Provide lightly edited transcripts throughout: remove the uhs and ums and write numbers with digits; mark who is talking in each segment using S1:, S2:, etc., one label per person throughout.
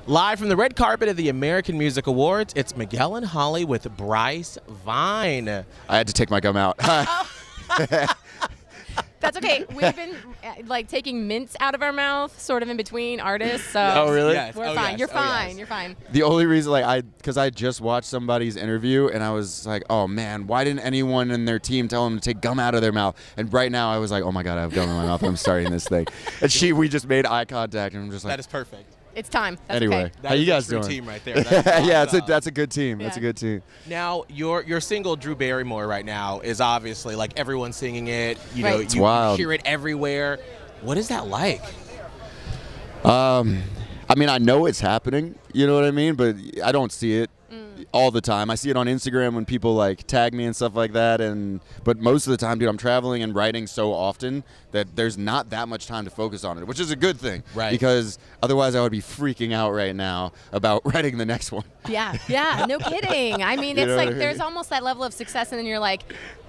S1: Live from the red carpet of the American Music Awards, it's Miguel and Holly with Bryce Vine.
S2: I had to take my gum out.
S3: That's okay. We've been like taking mints out of our mouth, sort of in between artists. So
S2: Oh, really?
S1: Yes.
S3: we're
S1: Oh,
S3: fine.
S1: yes.
S3: You're
S1: Oh,
S3: fine.
S1: yes.
S3: You're fine.
S2: The only reason, because I just watched somebody's interview and I was like, oh man, why didn't anyone in their team tell them to take gum out of their mouth? And right now I was like, oh my God, I have gum in my mouth. I'm starting this thing. And we just made eye contact and I'm just like,
S1: That is perfect.
S3: It's time. That's
S2: anyway,
S3: okay.
S1: That
S2: how
S1: is
S2: you guys
S1: a true
S2: doing?
S1: team right there. That's
S2: Yeah,
S1: awesome.
S2: that's a good team. That's a
S3: Yeah.
S2: good team.
S1: Now, your single Drew Barrymore right now is obviously like everyone's singing it. You know,
S3: Right.
S2: It's
S1: you
S2: wild.
S1: hear it everywhere. What is that like?
S2: I mean, I know it's happening, you know what I mean? But I don't see it all the time. I see it on Instagram when people like tag me and stuff like that. But most of the time, dude, I'm traveling and writing so often that there's not that much time to focus on it, which is a good thing.
S1: Right.
S2: Because otherwise I would be freaking out right now about writing the next one.
S3: Yeah. No kidding. I mean,
S2: You
S3: it's
S2: know what
S3: like
S2: I mean?
S3: there's almost that level of success, and then you're like,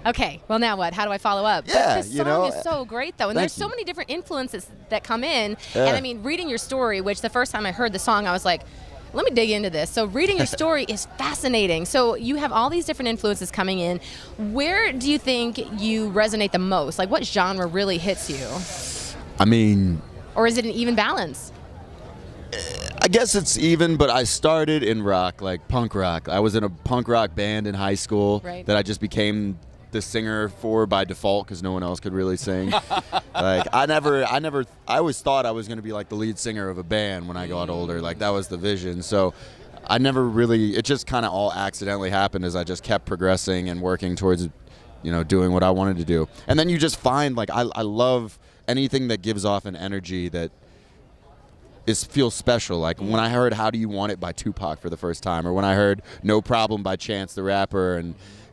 S3: okay, well now what? How do I follow up?
S2: Yeah,
S3: But this
S2: you
S3: song
S2: know,
S3: is so great though, and
S2: thank
S3: there's so
S2: you.
S3: many different influences that come in.
S2: Yeah.
S3: And I mean, reading your story, which the first time I heard the song, I was like, let me dig into this. So reading your story is fascinating. So you have all these different influences coming in. Where do you think you resonate the most? Like what genre really hits you?
S2: I mean,
S3: Or is it an even balance?
S2: I guess it's even, but I started in rock, like punk rock. I was in a punk rock band in high school
S3: Right.
S2: that I just became the singer for by default because no one else could really sing. Like I always thought I was going to be like the lead singer of a band when I got older. Like that was the vision. So I never really, it just kind of all accidentally happened as I just kept progressing and working towards, doing what I wanted to do. And then you just find like, I love anything that gives off an energy that feels special. Like when I heard "How Do You Want It" by Tupac for the first time, or when I heard "No Problem" by Chance the Rapper,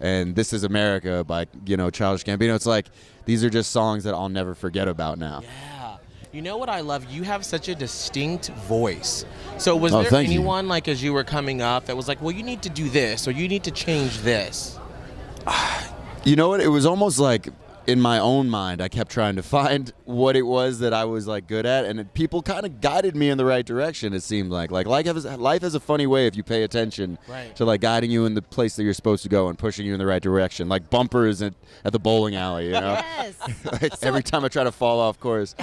S2: and "This Is America" by Childish Gambino. It's like these are just songs that I'll never forget about now.
S1: Yeah. You know what I love? You have such a distinct voice. So was
S2: Oh,
S1: there
S2: thank you.
S1: anyone like as you were coming up that was like, well, you need to do this or you need to change this?
S2: You know what? It was almost like in my own mind, I kept trying to find what it was that I was like good at, and people kind of guided me in the right direction. It seemed like life has a funny way if you pay attention
S1: Right.
S2: to like guiding you in the place that you're supposed to go and pushing you in the right direction, like bumpers at the bowling alley.
S3: Yes.
S2: Like, every time I try to fall off course.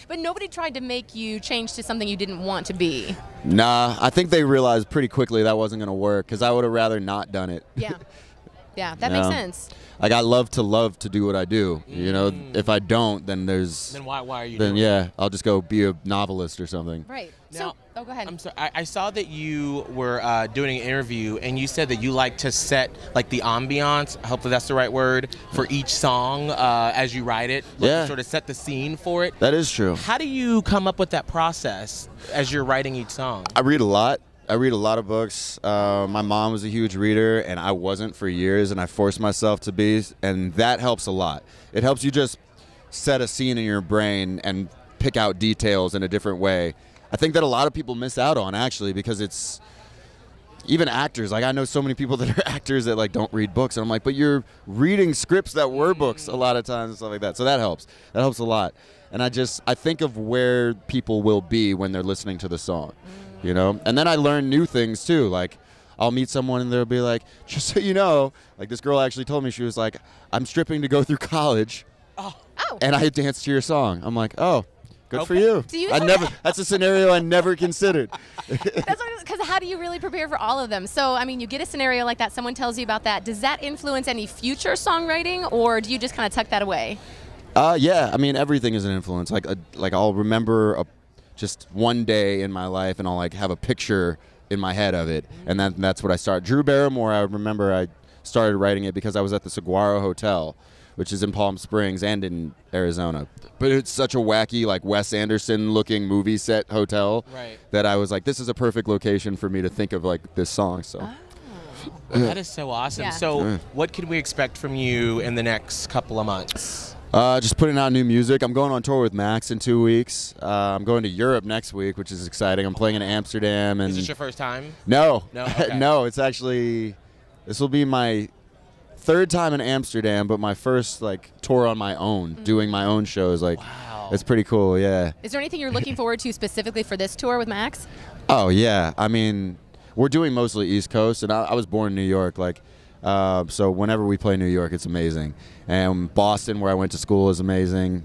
S3: But nobody tried to make you change to something you didn't want to be.
S2: Nah, I think they realized pretty quickly that wasn't going to work because I would have rather not done it.
S3: Yeah, that makes sense.
S2: Like I love to do what I do. If I don't, then
S1: Then why are you doing
S2: yeah, I'll just go be a novelist or something.
S3: Right.
S1: Now,
S3: Go ahead.
S1: I'm sorry. I saw that you were doing an interview, and you said that you like to set like the ambiance. Hopefully, that's the right word for each song as you write it. Like,
S2: Yeah.
S1: to sort of set the scene for it.
S2: That is true.
S1: How do you come up with that process as you're writing each song?
S2: I read a lot. I read a lot of books. My mom was a huge reader, and I wasn't for years, and I forced myself to be, and that helps a lot. It helps you just set a scene in your brain and pick out details in a different way. I think that a lot of people miss out on, actually, because it's even actors. Like I know so many people that are actors that like don't read books, and I'm like, but you're reading scripts that were books a lot of times and stuff like that. So that helps. That helps a lot. And I think of where people will be when they're listening to the song. And then I learn new things too. Like I'll meet someone and they'll be like, just so you know, like this girl actually told me, she was like, I'm stripping to go through college and I danced to your song. I'm like, oh, good for you.
S3: Do you
S2: That's a scenario I never considered.
S3: Because how do you really prepare for all of them? So, I mean, you get a scenario like that, someone tells you about that. Does that influence any future songwriting, or do you just kind of tuck that away?
S2: Yeah, I mean, everything is an influence. Like I'll remember just one day in my life, and I'll like have a picture in my head of it, and that's what I start. Drew Barrymore, I remember I started writing it because I was at the Saguaro Hotel, which is in Palm Springs and in Arizona. But it's such a wacky, like Wes Anderson-looking movie set hotel that I was like, this is a perfect location for me to think of like this song. So.
S1: Well, that is so awesome.
S3: Yeah.
S1: So what can we expect from you in the next couple of months?
S2: Just putting out new music. I'm going on tour with Max in 2 weeks. I'm going to Europe next week, which is exciting. I'm playing in Amsterdam. And
S1: Is this your first time?
S2: No.
S1: No? Okay.
S2: No, it's actually, this will be my third time in Amsterdam, but my first like tour on my own, doing my own shows. Like,
S1: Wow.
S2: it's pretty cool, yeah.
S3: Is there anything you're looking forward to specifically for this tour with Max?
S2: Oh yeah, I mean, we're doing mostly East Coast, and I was born in New York. Like, so whenever we play New York, it's amazing. And Boston, where I went to school, is amazing.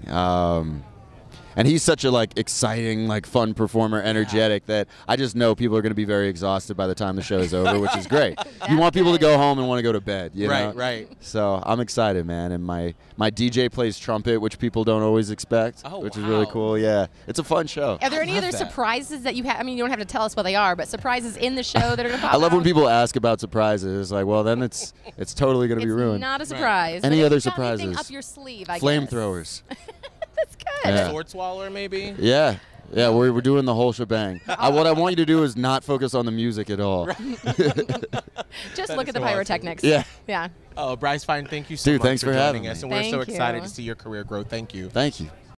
S2: And he's such a like exciting, like fun performer, energetic that I just know people are going to be very exhausted by the time the show is over, which is great. You want people to go home and want to go to bed, you know?
S1: Right.
S2: So I'm excited, man. And my DJ plays trumpet, which people don't always expect, which is really cool. Yeah, it's a fun show.
S3: Are there any other surprises that you have? I mean, you don't have to tell us what they are, but surprises in the show that are going to pop
S2: I love when
S3: out?
S2: people ask about surprises. Like, well, then it's totally going to be ruined.
S3: It's not a surprise.
S2: Any
S3: But
S2: other
S3: if you've got anything
S2: surprises?
S3: up your sleeve, I guess.
S2: Flamethrowers.
S3: That's good.
S2: Yeah.
S1: Sword swallower, maybe?
S2: Yeah. Yeah, we're doing the whole shebang. What I want you to do is not focus on the music at all.
S3: Just look at the pyrotechnics.
S2: Yeah.
S3: Yeah.
S1: Oh, Bryce Vine, thank you so
S2: Dude,
S1: much
S2: thanks
S1: for
S2: for
S1: joining
S2: having
S1: us.
S2: me.
S1: And we're so
S3: Thank
S1: excited
S3: you.
S1: to see your career grow. Thank you.
S2: Thank you.